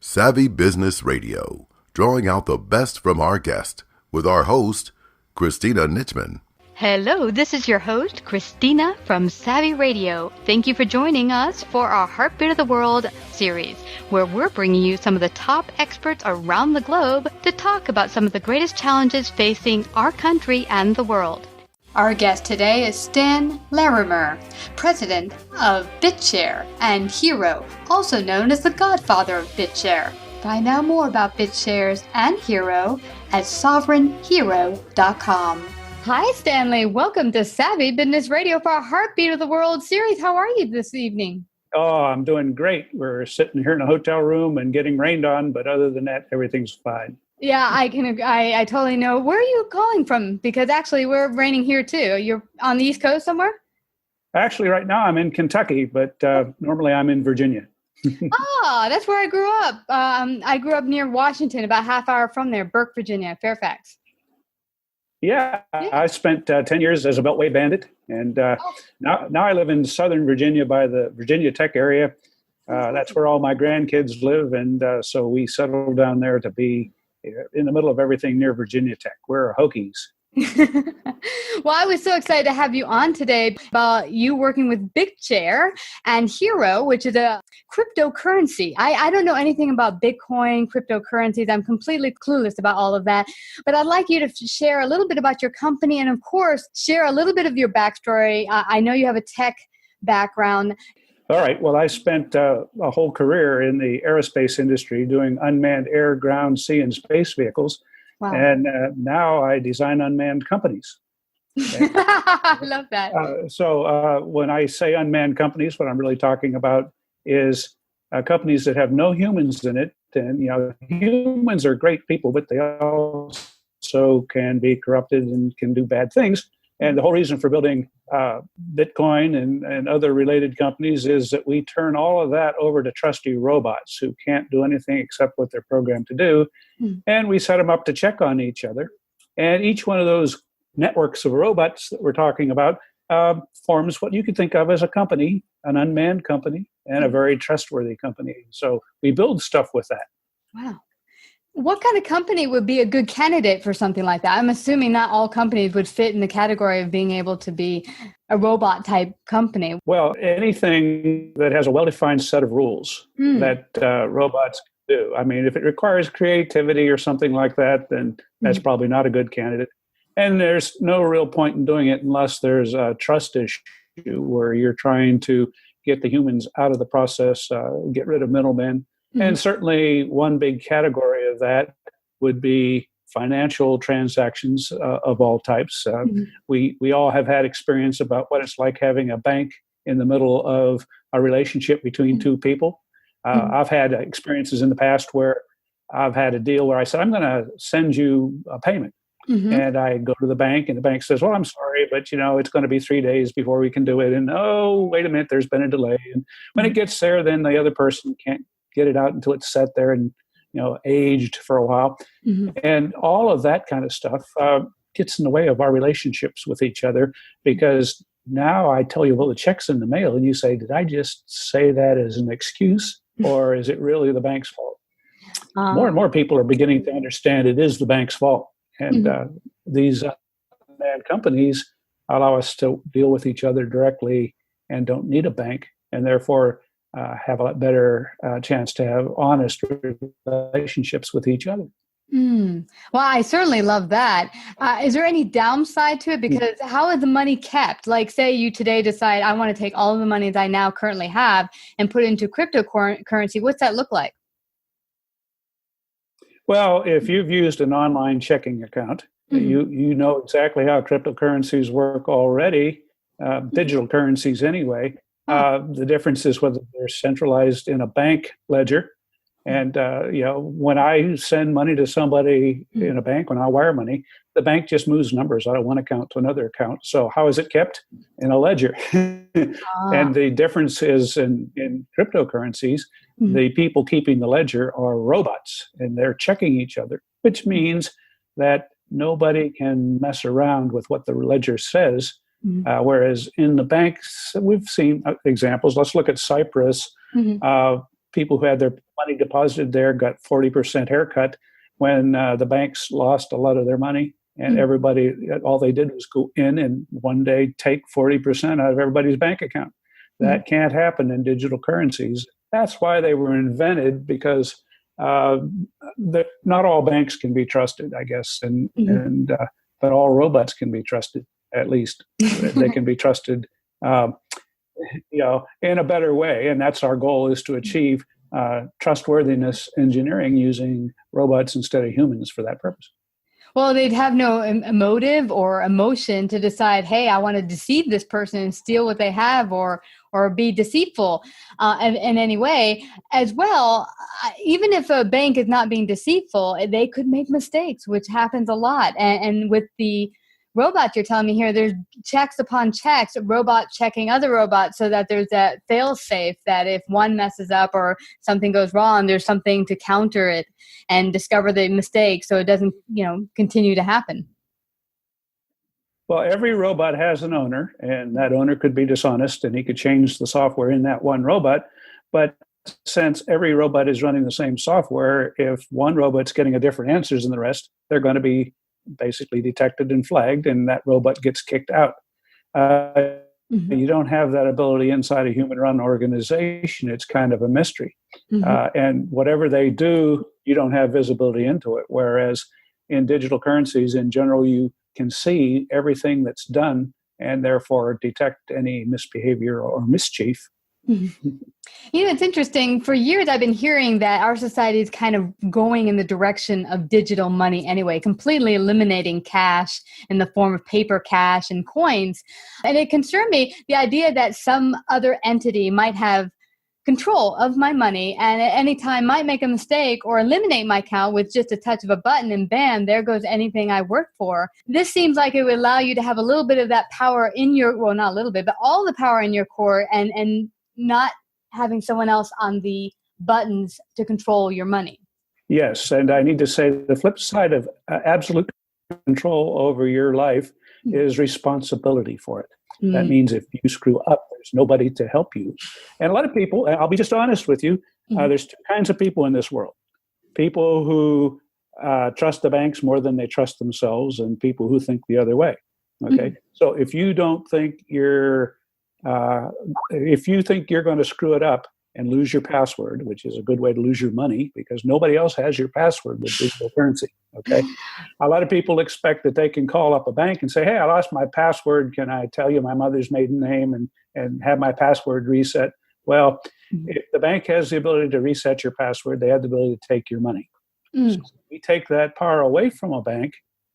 Savvy Business Radio, drawing out the best from our guest with our host, Christina Nichman. Hello, this is your host, Christina from Savvy Radio. Thank you for joining us for our Heartbeat of the World series, where we're bringing you some of the top experts around the globe to talk about some of the greatest challenges facing our country and the world. Our guest today is Dan Larimer, president of BitShares and Hero, also known as the Godfather of BitShares. Find out more about BitShares and Hero at sovereignhero.com. Hi, Stanley. Welcome to Savvy Business Radio for our Heartbeat of the World series. How are you this evening? Oh, I'm doing great. We're sitting here in a hotel room and getting rained on, but other than that, everything's fine. Yeah, I totally know. Where are you calling from? Because actually, we're raining here too. You're on the East Coast somewhere? Actually, right now I'm in Kentucky, but normally I'm in Virginia. That's where I grew up. I grew up near Washington, about a half hour from there, Burke, Virginia, Fairfax. Yeah. I spent 10 years as a Beltway bandit, and now I live in Southern Virginia by the Virginia Tech area. That's where all my grandkids live, and so we settled down there to be in the middle of everything near Virginia Tech. We're Hokies. Well, I was so excited to have you on today about you working with BitShares and Hero, which is a cryptocurrency. I don't know anything about Bitcoin, cryptocurrencies. I'm completely clueless about all of that. But I'd like you to share a little bit about your company and, of course, share a little bit of your backstory. I know you have a tech background. All right. Well, I spent a whole career in the aerospace industry doing unmanned air, ground, sea, and space vehicles. Wow. And now I design unmanned companies. I love that. So when I say unmanned companies, what I'm really talking about is companies that have no humans in it. And, humans are great people, but they also can be corrupted and can do bad things. And the whole reason for building Bitcoin and other related companies is that we turn all of that over to trusty robots who can't do anything except what they're programmed to do. And we set them up to check on each other. And each one of those networks of robots that we're talking about forms what you could think of as a company, an unmanned company, and a very trustworthy company. So we build stuff with that. Wow. What kind of company would be a good candidate for something like that? I'm assuming not all companies would fit in the category of being able to be a robot type company. Well, anything that has a well-defined set of rules that robots can do. I mean, if it requires creativity or something like that, then that's probably not a good candidate. And there's no real point in doing it unless there's a trust issue where you're trying to get the humans out of the process, get rid of middlemen. And certainly one big category of that would be financial transactions of all types. We all have had experience about what it's like having a bank in the middle of a relationship between two people. I've had experiences in the past where I've had a deal where I said, I'm going to send you a payment. And I go to the bank and the bank says, well, I'm sorry, but it's going to be 3 days before we can do it. And oh, wait a minute, there's been a delay. And when it gets there, then the other person can't get it out until it's set there and aged for a while. And all of that kind of stuff gets in the way of our relationships with each other, because now I tell you, well, the check's in the mail, and you say, did I just say that as an excuse, or is it really the bank's fault? More and more people are beginning to understand it is the bank's fault. And these bad companies allow us to deal with each other directly and don't need a bank, and therefore have a lot better chance to have honest relationships with each other. Well, I certainly love that. Is there any downside to it? Because how is the money kept? Like, say you today decide, I want to take all of the money that I now currently have and put it into cryptocurrency. What's that look like? Well, if you've used an online checking account, you know exactly how cryptocurrencies work already, digital currencies anyway. The difference is whether they're centralized in a bank ledger. And, when I send money to somebody in a bank, when I wire money, the bank just moves numbers out of one account to another account. So how is it kept? In a ledger. And the difference is in cryptocurrencies, the people keeping the ledger are robots, and they're checking each other, which means that nobody can mess around with what the ledger says. Whereas in the banks, we've seen examples. Let's look at Cyprus. people who had their money deposited there got 40% haircut when the banks lost a lot of their money. And everybody, all they did was go in and one day take 40% out of everybody's bank account. That can't happen in digital currencies. That's why they were invented, because not all banks can be trusted, I guess, but all robots can be trusted. At least they can be trusted, in a better way. And that's our goal, is to achieve trustworthiness engineering using robots instead of humans for that purpose. Well, they'd have no motive or emotion to decide, hey, I want to deceive this person and steal what they have, or be deceitful in any way. As well, even if a bank is not being deceitful, they could make mistakes, which happens a lot. And with the robots you're telling me here, there's checks upon checks, robots checking other robots, so that there's that fail-safe, that if one messes up or something goes wrong, there's something to counter it and discover the mistake so it doesn't, continue to happen. Well, every robot has an owner, and that owner could be dishonest, and he could change the software in that one robot. But since every robot is running the same software, if one robot's getting a different answers than the rest, they're going to be basically detected and flagged, and that robot gets kicked out. You don't have that ability inside a human-run organization. It's kind of a mystery. And whatever they do, you don't have visibility into it. Whereas in digital currencies, in general, you can see everything that's done and therefore detect any misbehavior or mischief. It's interesting. For years, I've been hearing that our society is kind of going in the direction of digital money anyway, completely eliminating cash in the form of paper cash and coins. And it concerned me, the idea that some other entity might have control of my money and at any time might make a mistake or eliminate my account with just a touch of a button, and bam, there goes anything I work for. This seems like it would allow you to have a little bit of that power in your, well, not a little bit, but all the power in your core, and not having someone else on the buttons to control your money. Yes, and I need to say the flip side of absolute control over your life is responsibility for it. That means if you screw up, there's nobody to help you. And a lot of people, I'll be just honest with you, there's two kinds of people in this world. People who trust the banks more than they trust themselves, and people who think the other way. Okay, so if you don't think if you think you're going to screw it up and lose your password, which is a good way to lose your money because nobody else has your password with digital currency, okay? A lot of people expect that they can call up a bank and say, hey, I lost my password. Can I tell you my mother's maiden name and have my password reset? Well, if the bank has the ability to reset your password, they have the ability to take your money. So if we take that power away from a bank,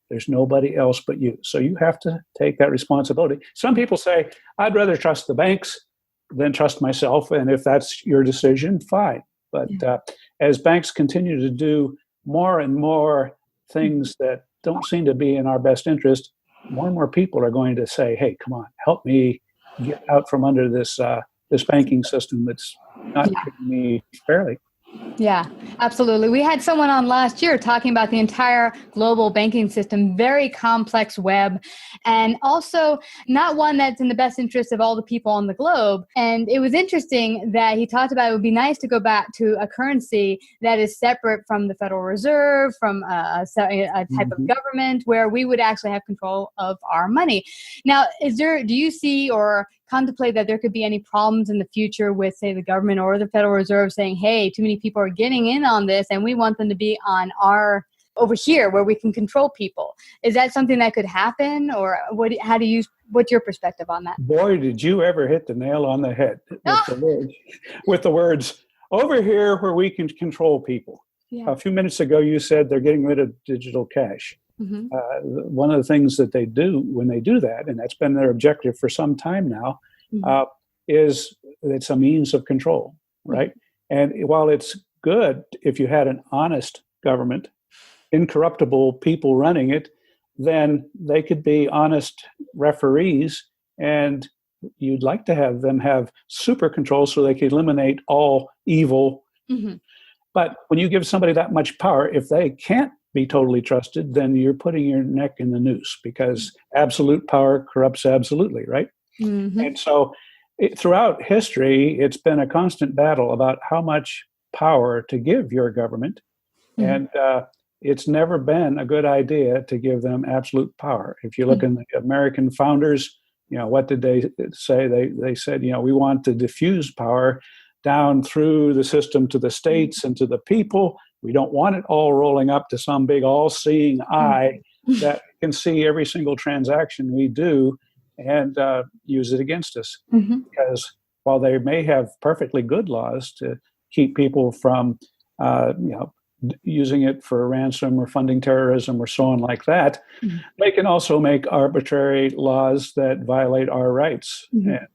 there's nobody else but you. So you have to take that responsibility. Some people say, I'd rather trust the banks than trust myself. And if that's your decision, fine. But as banks continue to do more and more things that don't seem to be in our best interest, more and more people are going to say, hey, come on, help me get out from under this this banking system that's not treating me fairly. Yeah, absolutely. We had someone on last year talking about the entire global banking system, very complex web, and also not one that's in the best interest of all the people on the globe. And it was interesting that he talked about it would be nice to go back to a currency that is separate from the Federal Reserve, from a type of government where we would actually have control of our money. Now, do you see or contemplate that there could be any problems in the future with, say, the government or the Federal Reserve saying, hey, too many people are getting in on this and we want them to be on over here where we can control people? Is that something that could happen, or what's your perspective on that? Boy, did you ever hit the nail on the head with the words, over here where we can control people. Yeah. A few minutes ago, you said they're getting rid of digital cash. One of the things that they do when they do that, and that's been their objective for some time now, is it's a means of control, right? And while it's good if you had an honest government, incorruptible people running it, then they could be honest referees, and you'd like to have them have super control so they can eliminate all evil. But when you give somebody that much power, if they can't be totally trusted, then you're putting your neck in the noose, because absolute power corrupts absolutely, right? And so throughout history, it's been a constant battle about how much power to give your government. And it's never been a good idea to give them absolute power. If you look in the American founders, what did they say? They said, we want to diffuse power down through the system to the states and to the people. We don't want it all rolling up to some big all-seeing eye that can see every single transaction we do and use it against us. Because while they may have perfectly good laws to keep people from, using it for ransom or funding terrorism or so on like that, they can also make arbitrary laws that violate our rights. And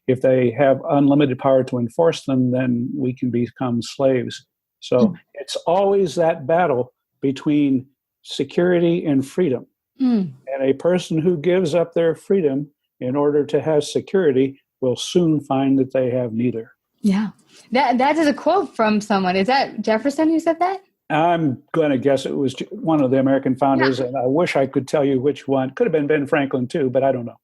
if they have unlimited power to enforce them, then we can become slaves. So it's always that battle between security and freedom. And a person who gives up their freedom in order to have security will soon find that they have neither. Yeah. That is a quote from someone. Is that Jefferson who said that? I'm going to guess it was one of the American founders, and I wish I could tell you which one. Could have been Ben Franklin too, but I don't know.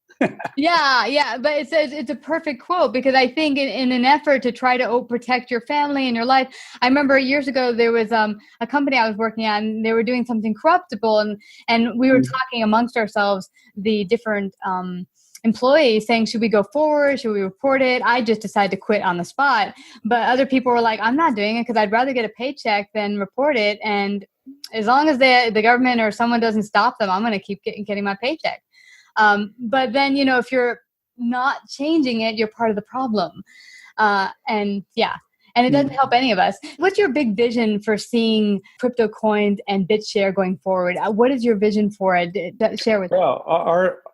Yeah. But it's a perfect quote, because I think in an effort to try to protect your family and your life, I remember years ago there was a company I was working at, and they were doing something corruptible, and we were talking amongst ourselves, the different employees, saying, should we go forward? Should we report it? I just decided to quit on the spot. But other people were like, I'm not doing it because I'd rather get a paycheck than report it. And as long as the government or someone doesn't stop them, I'm going to keep getting my paycheck. But then, if you're not changing it, you're part of the problem. And it doesn't help any of us. What's your big vision for seeing crypto coins and BitShare going forward? What is your vision for it? Share with us. Well,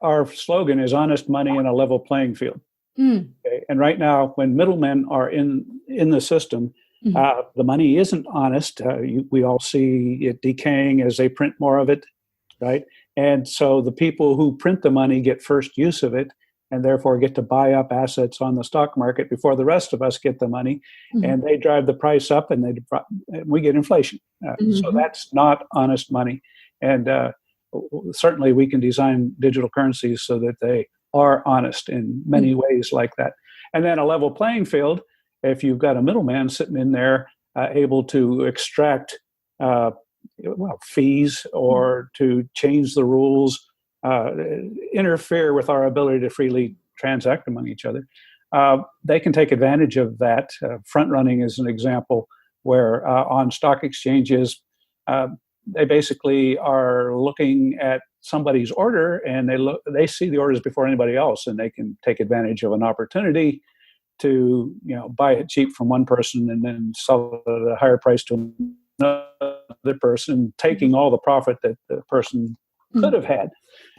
our slogan is honest money in a level playing field. Okay? And right now, when middlemen are in the system, the money isn't honest. We all see it decaying as they print more of it, right? And so the people who print the money get first use of it, and therefore get to buy up assets on the stock market before the rest of us get the money. And they drive the price up, and we get inflation. So that's not honest money. And certainly we can design digital currencies so that they are honest in many ways like that. And then a level playing field, if you've got a middleman sitting in there able to extract fees or to change the rules, interfere with our ability to freely transact among each other, they can take advantage of that. Front running is an example where on stock exchanges, they basically are looking at somebody's order, and they see the orders before anybody else, and they can take advantage of an opportunity to buy it cheap from one person and then sell it at a higher price to another person, taking all the profit that the person could have had.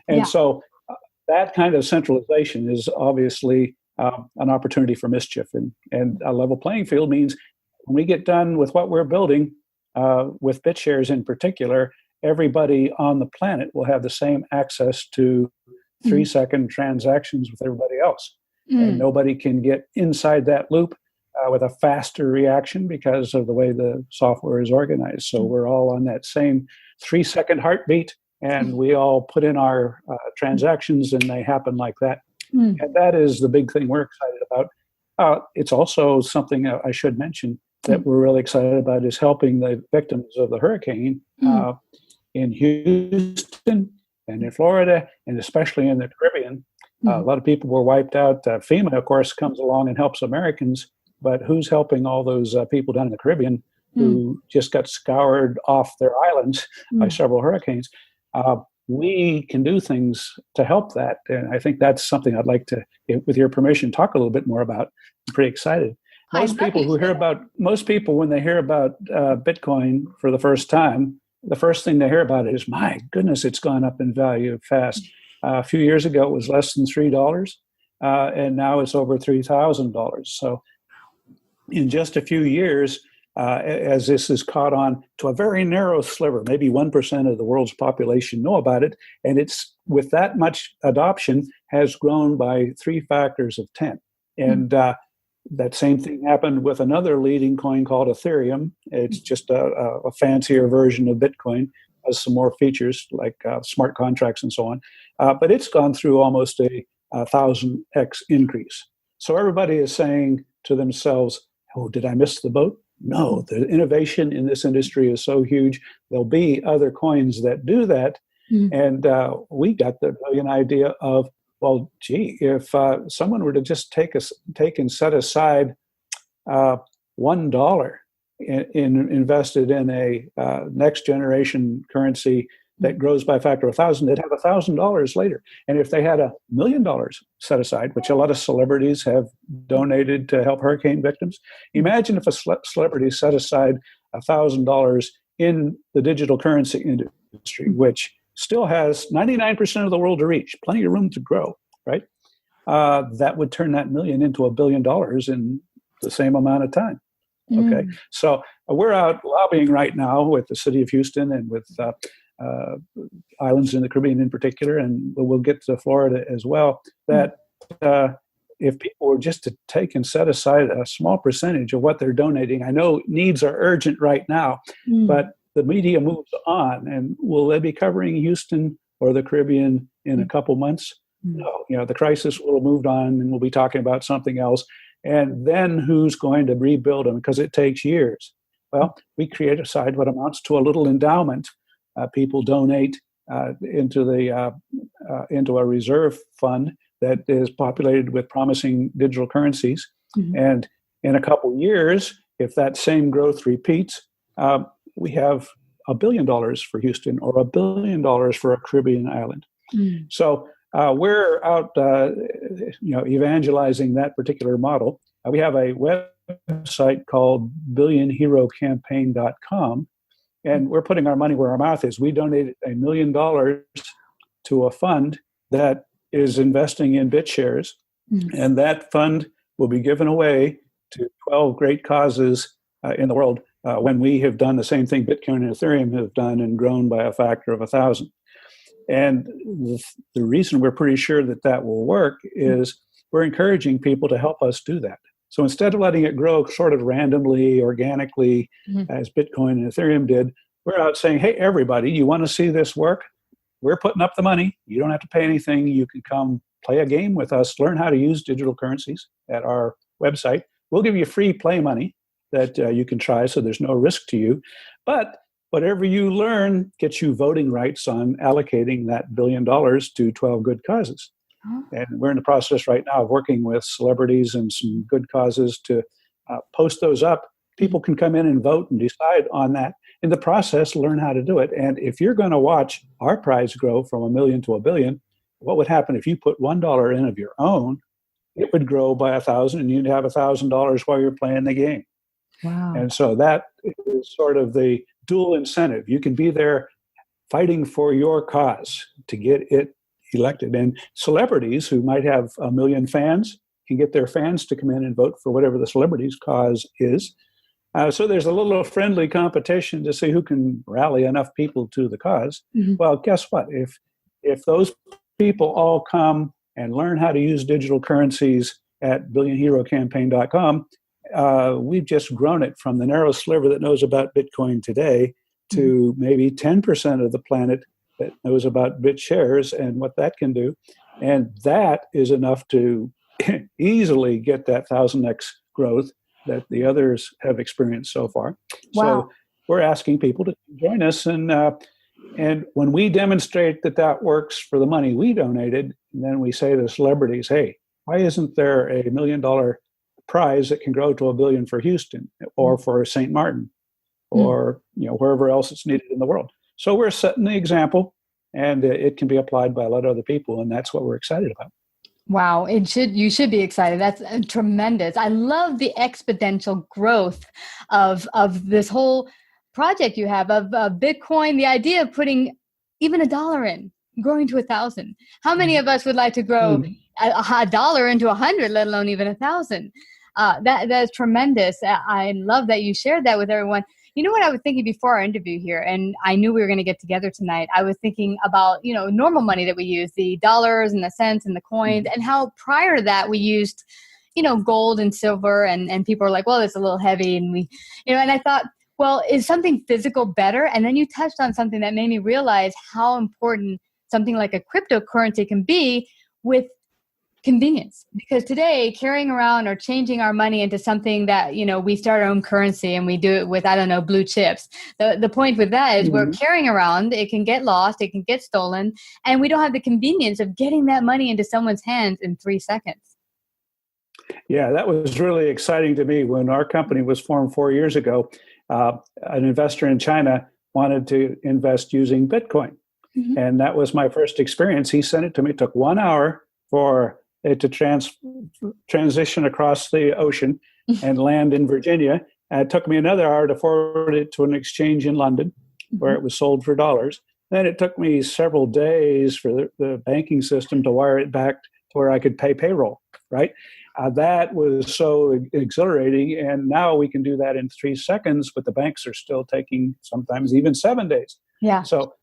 And so that kind of centralization is obviously an opportunity for mischief. And a level playing field means when we get done with what we're building, with BitShares in particular, everybody on the planet will have the same access to 3-second transactions with everybody else. And nobody can get inside that loop with a faster reaction because of the way the software is organized. So we're all on that same 3-second heartbeat, and we all put in our transactions, and they happen like that. And that is the big thing we're excited about. It's also something I should mention that we're really excited about is helping the victims of the hurricane in Houston and in Florida, and especially in the Caribbean. A lot of people were wiped out. FEMA, of course, comes along and helps Americans, but who's helping all those people down in the Caribbean who just got scoured off their islands by several hurricanes? We can do things to help that. And I think that's something I'd like to, with your permission, talk a little bit more about. I'm pretty excited. Most people, when they hear about Bitcoin for the first time, the first thing they hear about it is, my goodness, it's gone up in value fast. A few years ago, it was less than $3, and now it's over $3,000. So in just a few years, as this has caught on to a very narrow sliver, maybe 1% of the world's population know about it, and it's with that much adoption has grown by 3 factors of 10. And that same thing happened with another leading coin called Ethereum. It's just a fancier version of Bitcoin, has some more features like smart contracts and so on. But it's gone through almost a 1,000x increase. So everybody is saying to themselves, oh, did I miss the boat? No, the innovation in this industry is so huge. There'll be other coins that do that. And we got the brilliant idea of, well, gee, if someone were to just take and set aside $1 invested in a next generation currency that grows by a factor of 1,000, they'd have $1,000 later. And if they had $1 million set aside, which a lot of celebrities have donated to help hurricane victims, imagine if a celebrity set aside $1,000 in the digital currency industry, which still has 99% of the world to reach, plenty of room to grow, right? That would turn that million into $1 billion in the same amount of time. Okay, so we're out lobbying right now with the city of Houston and with islands in the Caribbean in particular, and we'll get to Florida as well, that if people were just to take and set aside a small percentage of what they're donating, I know needs are urgent right now, but the media moves on, and will they be covering Houston or the Caribbean in a couple months? No, the crisis will have moved on, and we'll be talking about something else. And then who's going to rebuild them? Because it takes years. Well, we create aside what amounts to a little endowment. People donate into a reserve fund that is populated with promising digital currencies. And in a couple years, if that same growth repeats, we have $1 billion for Houston or $1 billion for a Caribbean island. So we're out, evangelizing that particular model. We have a website called billionherocampaign.com, and we're putting our money where our mouth is. We donated $1 million to a fund that is investing in BitShares, and that fund will be given away to 12 great causes in the world when we have done the same thing Bitcoin and Ethereum have done and grown by a factor of 1,000. And the reason we're pretty sure that will work is we're encouraging people to help us do that. So instead of letting it grow sort of randomly, organically, as Bitcoin and Ethereum did, we're out saying, hey, everybody, you want to see this work? We're putting up the money. You don't have to pay anything. You can come play a game with us, learn how to use digital currencies at our website. We'll give you free play money that you can try, so there's no risk to you. But whatever you learn gets you voting rights on allocating that $1 billion to 12 good causes. And we're in the process right now of working with celebrities and some good causes to post those up. People can come in and vote and decide on that. In the process, learn how to do it. And if you're going to watch our prize grow from $1 million to $1 billion, what would happen if you put $1 in of your own? It would grow by 1,000, and you'd have $1,000 while you're playing the game. Wow. And so that is sort of the dual incentive. You can be there fighting for your cause to get it elected. And celebrities who might have 1 million fans can get their fans to come in and vote for whatever the celebrity's cause is. So there's a little friendly competition to see who can rally enough people to the cause. Well, guess what? If those people all come and learn how to use digital currencies at billionherocampaign.com, we've just grown it from the narrow sliver that knows about Bitcoin today to maybe 10% of the planet that knows about BitShares and what that can do. And that is enough to easily get that 1,000x growth that the others have experienced so far. Wow. So we're asking people to join us. And when we demonstrate that works for the money we donated, then we say to celebrities, hey, why isn't there a $1 million prize that can grow to $1 billion for Houston or for St. Martin or wherever else it's needed in the world? So we're setting the example, and it can be applied by a lot of other people, and that's what we're excited about. Wow, you should be excited. That's tremendous. I love the exponential growth of this whole project you have of Bitcoin. The idea of putting even $1 in, growing to 1,000. How many of us would like to grow $1 into 100, let alone even 1,000? That's tremendous. I love that you shared that with everyone. You know what I was thinking before our interview here, and I knew we were going to get together tonight. I was thinking about, normal money that we use, the dollars and the cents and the coins, and how prior to that we used, gold and silver, and people are like, well, it's a little heavy. And we, and I thought, well, is something physical better? And then you touched on something that made me realize how important something like a cryptocurrency can be with Convenience. Because today, carrying around or changing our money into something that, we start our own currency and we do it with, I don't know, blue chips. The point with that is we're carrying around, it can get lost, it can get stolen, and we don't have the convenience of getting that money into someone's hands in 3 seconds. Yeah, that was really exciting to me. When our company was formed 4 years ago, an investor in China wanted to invest using Bitcoin. Mm-hmm. And that was my first experience. He sent it to me. It took 1 hour for it to transition across the ocean and land in Virginia. And it took me another hour to forward it to an exchange in London where it was sold for dollars. Then it took me several days for the banking system to wire it back to where I could pay payroll, right? That was so exhilarating. And now we can do that in 3 seconds, but the banks are still taking sometimes even 7 days. Yeah. So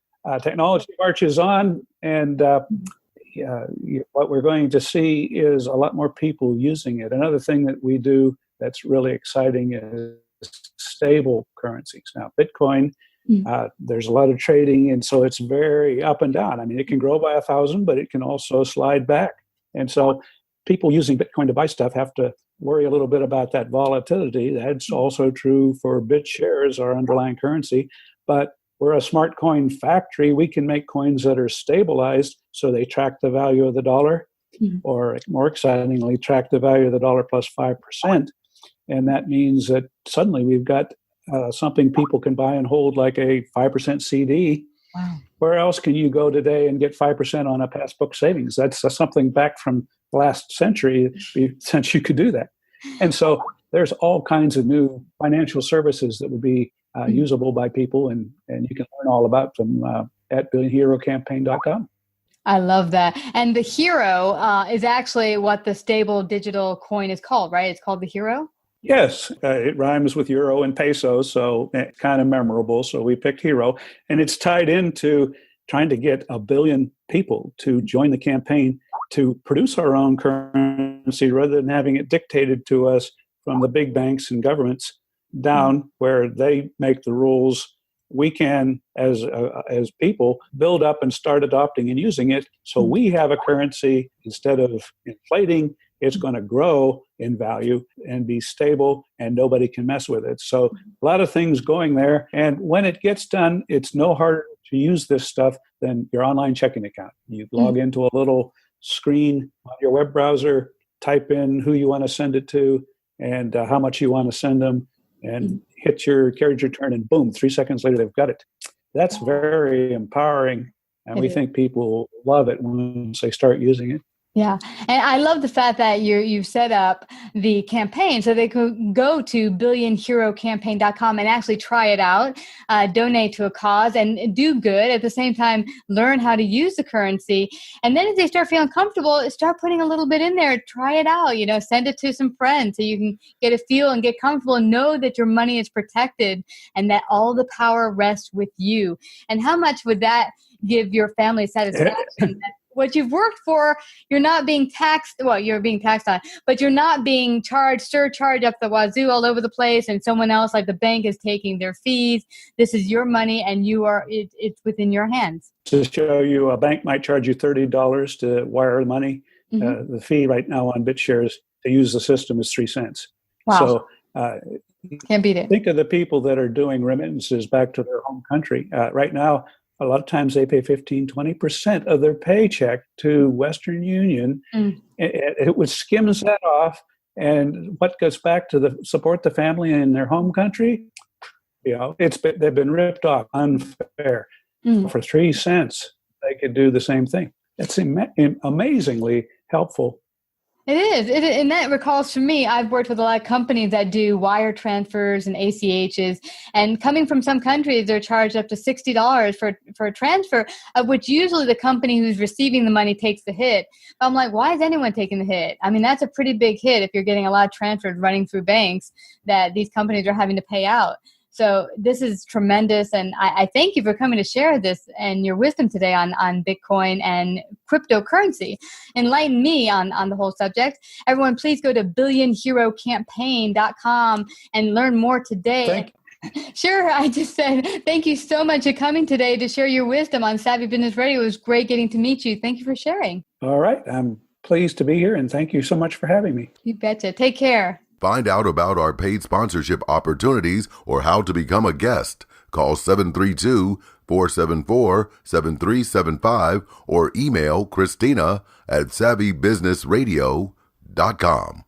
technology marches on, and what we're going to see is a lot more people using it. Another thing that we do that's really exciting is stable currencies. Now, Bitcoin, there's a lot of trading, and so it's very up and down. I mean, it can grow by 1,000, but it can also slide back. And so people using Bitcoin to buy stuff have to worry a little bit about that volatility. That's also true for BitShares, our underlying currency. But we're a smart coin factory. We can make coins that are stabilized so they track the value of the dollar, or more excitingly, track the value of the dollar plus 5%. And that means that suddenly we've got something people can buy and hold, like a 5% CD. Wow. Where else can you go today and get 5% on a passbook savings? That's something back from last century since you could do that. And so there's all kinds of new financial services that would be usable by people, and you can learn all about them at billionherocampaign.com. I love that. And the Hero is actually what the stable digital coin is called, right? It's called the Hero? Yes, it rhymes with euro and peso, so it's kind of memorable. So we picked Hero, and it's tied into trying to get 1 billion people to join the campaign to produce our own currency rather than having it dictated to us from the big banks and governments down where they make the rules. We can, as people, build up and start adopting and using it. So we have a currency. Instead of inflating, it's going to grow in value and be stable, and nobody can mess with it. So a lot of things going there. And when it gets done, it's no harder to use this stuff than your online checking account. You log into a little screen on your web browser, type in who you want to send it to and how much you want to send them, and hit your carriage return, and boom, 3 seconds later, they've got it. That's very empowering, and we think people love it once they start using it. Yeah. And I love the fact that you've set up the campaign so they could go to billionherocampaign.com and actually try it out, donate to a cause, and do good. At the same time, learn how to use the currency. And then if they start feeling comfortable, start putting a little bit in there, try it out, send it to some friends so you can get a feel and get comfortable and know that your money is protected and that all the power rests with you. And how much would that give your family satisfaction? What you've worked for, you're not being taxed. Well, you're being taxed on, but you're not being surcharged up the wazoo all over the place, and someone else, like the bank, is taking their fees. This is your money, and it's within your hands. To show you, a bank might charge you $30 to wire money. The fee right now on BitShares to use the system is 3 cents. Wow. So can't beat it. Think of the people that are doing remittances back to their home country. Right now, a lot of times they pay 15-20% of their paycheck to Western Union. It skims that off, and what goes back to support the family in their home country, they've been ripped off, unfair. For 3 cents, they could do the same thing. It's amazingly helpful. It is. And that recalls for me, I've worked with a lot of companies that do wire transfers and ACHs. And coming from some countries, they're charged up to $60 for a transfer, of which usually the company who's receiving the money takes the hit. But I'm like, why is anyone taking the hit? I mean, that's a pretty big hit if you're getting a lot of transfers running through banks that these companies are having to pay out. So this is tremendous, and I thank you for coming to share this and your wisdom today on Bitcoin and cryptocurrency. Enlighten me on the whole subject. Everyone, please go to billionherocampaign.com and learn more today. Sure, I just said thank you so much for coming today to share your wisdom on Savvy Business Radio. It was great getting to meet you. Thank you for sharing. All right, I'm pleased to be here, and thank you so much for having me. You betcha. Take care. Find out about our paid sponsorship opportunities or how to become a guest. Call 732-474-7375 or email Christina@savvybusinessradio.com.